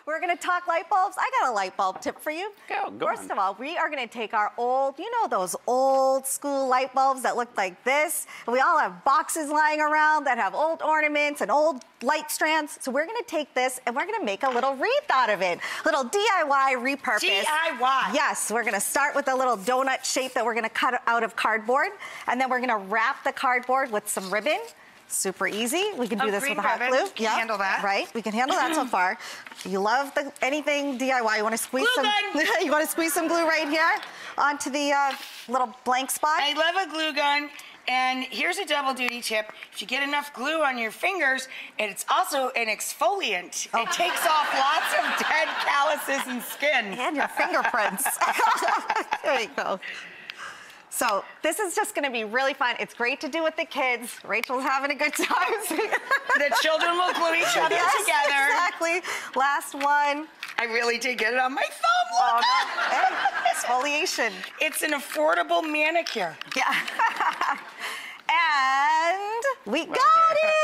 We're gonna talk light bulbs. I got a light bulb tip for you. Go First on. of all, we are gonna take our old, you know those old school light bulbs that look like this? And we all have boxes lying around that have old ornaments and old light strands. So we're gonna take this and we're gonna make a little wreath out of it. Little DIY repurpose. DIY. Yes, we're gonna start with a little donut shape that we're gonna cut out of cardboard. And then we're gonna wrap the cardboard with some ribbon. Super easy. We can do this with a hot ribbon. glue. Can handle that. Right, we can handle that so far. You love anything DIY. You want to squeeze Glue some. gun. You want to squeeze some glue right here onto the little blank spot. I love a glue gun. And here's a double duty tip. If you get enough glue on your fingers, it's also an exfoliant. It takes off lots of dead calluses and skin. And your fingerprints. There you go. So this is just gonna be really fun. It's great to do with the kids. Rachel's having a good time. The children will glue each other together. Exactly. Last one. I really did get it on my thumb. Oh, Look. no. Hey, exfoliation. It's an affordable manicure. Yeah. And we got it.